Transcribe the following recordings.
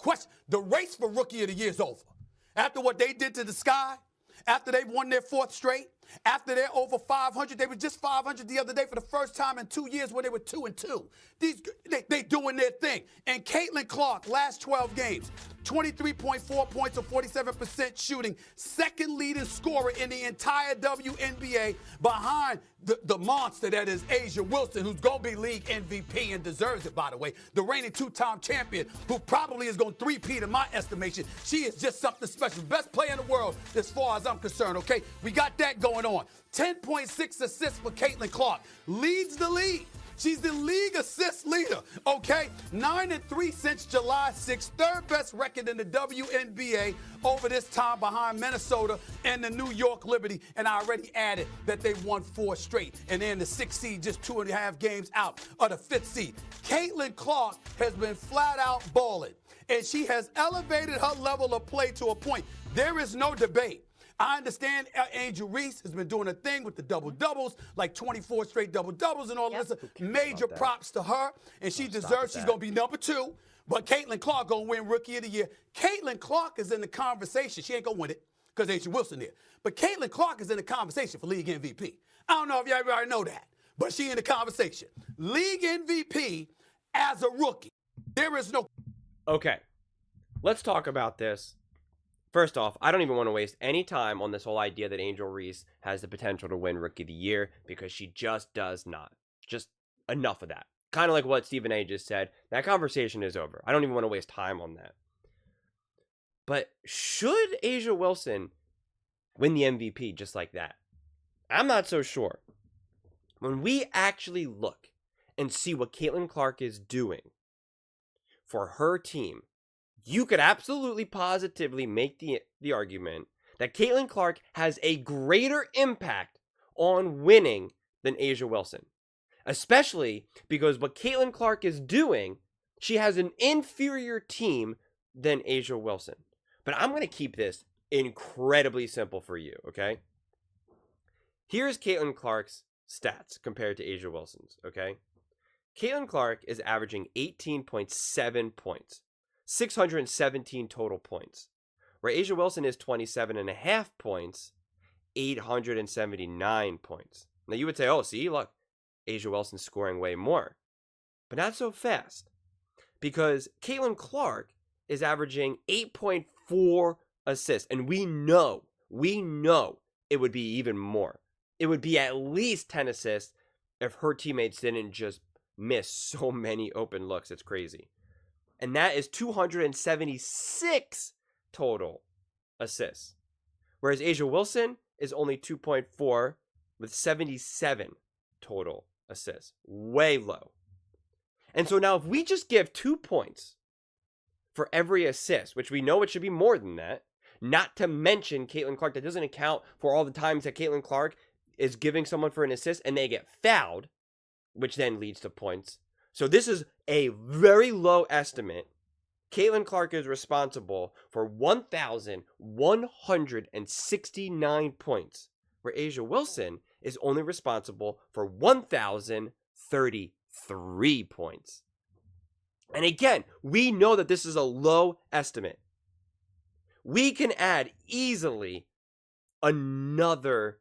question. The race for Rookie of the Year is over. After what they did to the Sky, after they've won their 4th straight, after they're over 500, they were just 500 the other day for the first time in 2 years where they were 2-2. They doing their thing. And Caitlin Clark, last 12 games, 23.4 points or 47% shooting, second leading scorer in the entire WNBA behind the monster that is A'ja Wilson, who's going to be league MVP and deserves it, by the way. The reigning 2-time champion, who probably is going to three-peat in my estimation. She is just something special. Best player in the world as far as I'm concerned, okay? We got that going on. 10.6 assists for Caitlin Clark. Leads the league. She's the league assist leader, okay? 9-3 since July 6th. Third best record in the WNBA over this time behind Minnesota and the New York Liberty. And I already added that they won 4 straight. And they're in the 6th seed, just 2.5 games out of the 5th seed. Caitlin Clark has been flat out balling. And she has elevated her level of play to a point. There is no debate. I understand Angel Reese has been doing a thing with the double-doubles, like 24 straight double-doubles and all this. Major props to her, and she deserves. She's going to be number 2. But Caitlin Clark going to win Rookie of the Year. Caitlin Clark is in the conversation. She ain't going to win it because A'ja Wilson there. But Caitlin Clark is in the conversation for league MVP. I don't know if y'all already know that, but she in the conversation. League MVP as a rookie. There is no... Okay, let's talk about this. First off, I don't even want to waste any time on this whole idea that Angel Reese has the potential to win Rookie of the Year, because she just does not. Just enough of that. Kind of like what Stephen A. just said. That conversation is over. I don't even want to waste time on that. But should A'ja Wilson win the MVP just like that? I'm not so sure. When we actually look and see what Caitlin Clark is doing for her team, you could absolutely positively make the argument that Caitlin Clark has a greater impact on winning than A'ja Wilson. Especially because what Caitlin Clark is doing, she has an inferior team than A'ja Wilson. But I'm going to keep this incredibly simple for you, okay? Here's Caitlin Clark's stats compared to A'ja Wilson's, okay? Caitlin Clark is averaging 18.7 points. 617 total points, where A'ja Wilson is 27.5 points, 879 points. Now you would say, oh, see, look, A'ja Wilson's scoring way more. But not so fast, because Caitlin Clark is averaging 8.4 assists, and we know it would be even more. It would be at least 10 assists if her teammates didn't just miss so many open looks. It's crazy. And that is 276 total assists. Whereas A'ja Wilson is only 2.4 with 77 total assists. Way low. And so now if we just give 2 points for every assist, which we know it should be more than that, not to mention Caitlin Clark, that doesn't account for all the times that Caitlin Clark is giving someone for an assist and they get fouled, which then leads to points. So this is a very low estimate. Caitlin Clark is responsible for 1,169 points, where A'ja Wilson is only responsible for 1,033 points. And again, we know that this is a low estimate. We can add easily another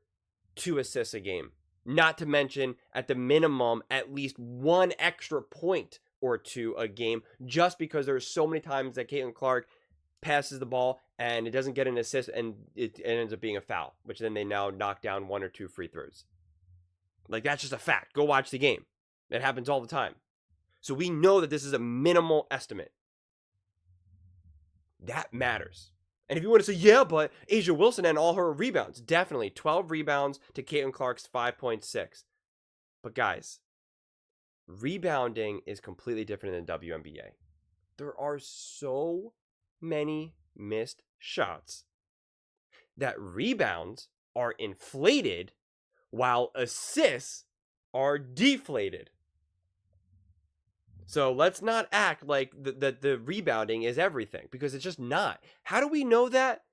2 assists a game. Not to mention, at the minimum, at least 1 extra point or 2 a game, just because there's so many times that Caitlin Clark passes the ball and it doesn't get an assist and it ends up being a foul, which then they now knock down 1 or 2 free throws. Like, that's just a fact. Go watch the game. It happens all the time. So we know that this is a minimal estimate. That matters. And if you want to say, yeah, but A'ja Wilson and all her rebounds, definitely 12 rebounds to Caitlin Clark's 5.6. But guys, rebounding is completely different in the WNBA. There are so many missed shots that rebounds are inflated while assists are deflated. So let's not act like the rebounding is everything, because it's just not. How do we know that?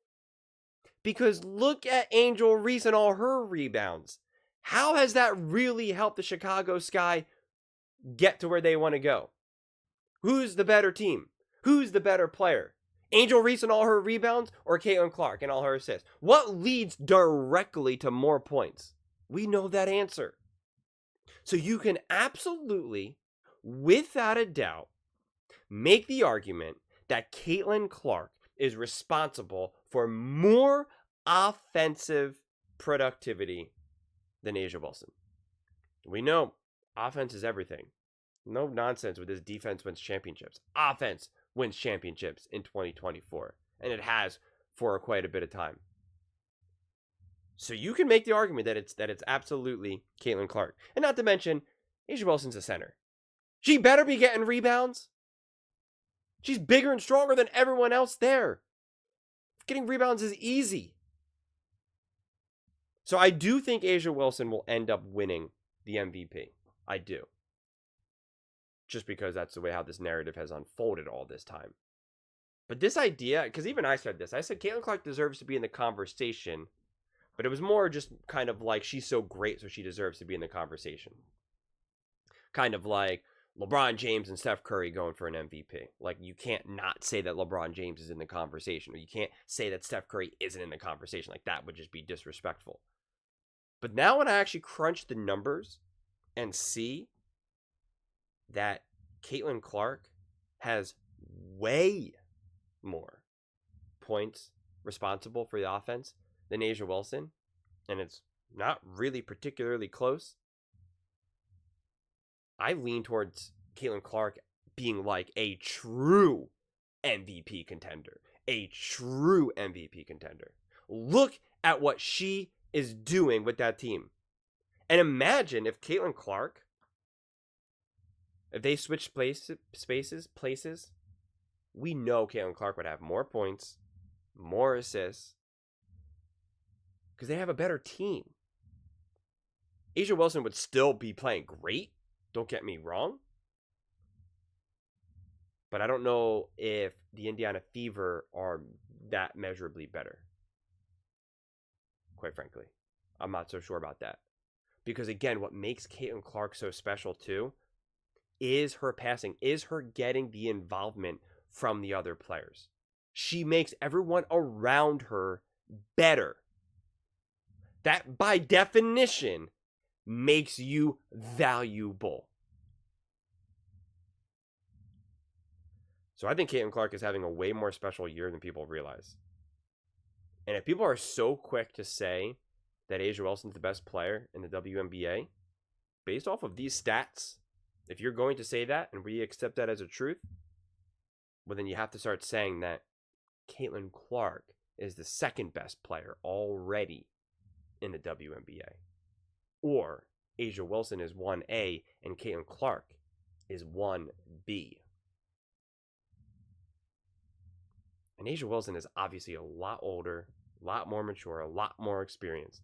Because look at Angel Reese and all her rebounds. How has that really helped the Chicago Sky get to where they want to go? Who's the better team? Who's the better player? Angel Reese and all her rebounds or Caitlin Clark and all her assists? What leads directly to more points? We know that answer. So you can absolutely, without a doubt, make the argument that Caitlin Clark is responsible for more offensive productivity than A'ja Wilson. We know offense is everything. No nonsense with this defense wins championships. Offense wins championships in 2024. And it has for quite a bit of time. So you can make the argument that it's absolutely Caitlin Clark. And not to mention, A'ja Wilson's a center. She better be getting rebounds. She's bigger and stronger than everyone else there. Getting rebounds is easy. So I do think A'ja Wilson will end up winning the MVP. I do. Just because that's the way how this narrative has unfolded all this time. But this idea, because even I said this, I said Caitlin Clark deserves to be in the conversation, but it was more just kind of like she's so great so she deserves to be in the conversation. Kind of like LeBron James and Steph Curry going for an MVP. Like, you can't not say that LeBron James is in the conversation, or you can't say that Steph Curry isn't in the conversation. Like, that would just be disrespectful. But now when I actually crunch the numbers and see that Caitlin Clark has way more points responsible for the offense than A'ja Wilson, and it's not really particularly close, I lean towards Caitlin Clark being like a true MVP contender. A true MVP contender. Look at what she is doing with that team. And imagine if Caitlin Clark, if they switch places, we know Caitlin Clark would have more points, more assists, because they have a better team. A'ja Wilson would still be playing great, don't get me wrong, but I don't know if the Indiana Fever are that measurably better. Quite frankly, I'm not so sure about that. Because again, what makes Caitlin Clark so special too is her passing, is her getting the involvement from the other players. She makes everyone around her better. That, by definition, makes you valuable. So I think Caitlin Clark is having a way more special year than people realize. And if people are so quick to say that A'ja Wilson's the best player in the WNBA, based off of these stats, if you're going to say that and we accept that as a truth, well, then you have to start saying that Caitlin Clark is the second best player already in the WNBA. Or A'ja Wilson is 1A and Caitlin Clark is 1B. And A'ja Wilson is obviously a lot older, a lot more mature, a lot more experienced.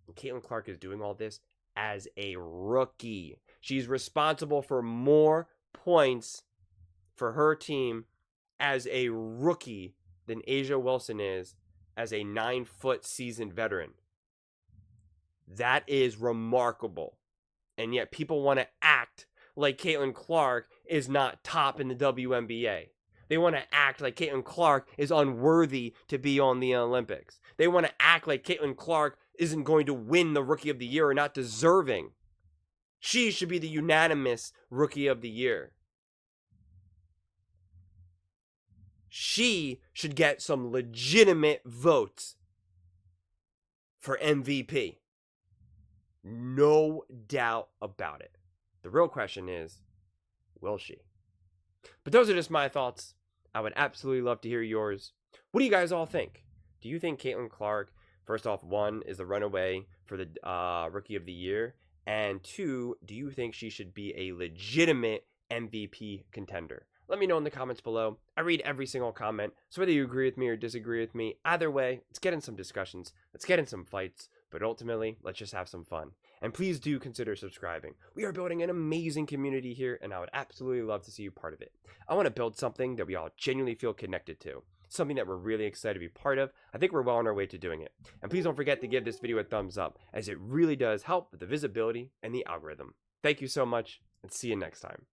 And Caitlin Clark is doing all this as a rookie. She's responsible for more points for her team as a rookie than A'ja Wilson is as a 9-foot seasoned veteran. That is remarkable. And yet people want to act like Caitlin Clark is not top in the WNBA. They want to act like Caitlin Clark is unworthy to be on the Olympics. They want to act like Caitlin Clark isn't going to win the Rookie of the Year or not deserving. She should be the unanimous Rookie of the Year. She should get some legitimate votes for MVP. No doubt about it. The real question is, will she? But those are just my thoughts. I would absolutely love to hear yours. What do you guys all think? Do you think Caitlin Clark, first off, 1, is the runaway for the Rookie of the Year? And 2, do you think she should be a legitimate MVP contender? Let me know in the comments below. I read every single comment. So whether you agree with me or disagree with me, either way, let's get in some discussions. Let's get in some fights. But ultimately, let's just have some fun. And please do consider subscribing. We are building an amazing community here, and I would absolutely love to see you part of it. I want to build something that we all genuinely feel connected to. Something that we're really excited to be part of. I think we're well on our way to doing it. And please don't forget to give this video a thumbs up, as it really does help with the visibility and the algorithm. Thank you so much, and see you next time.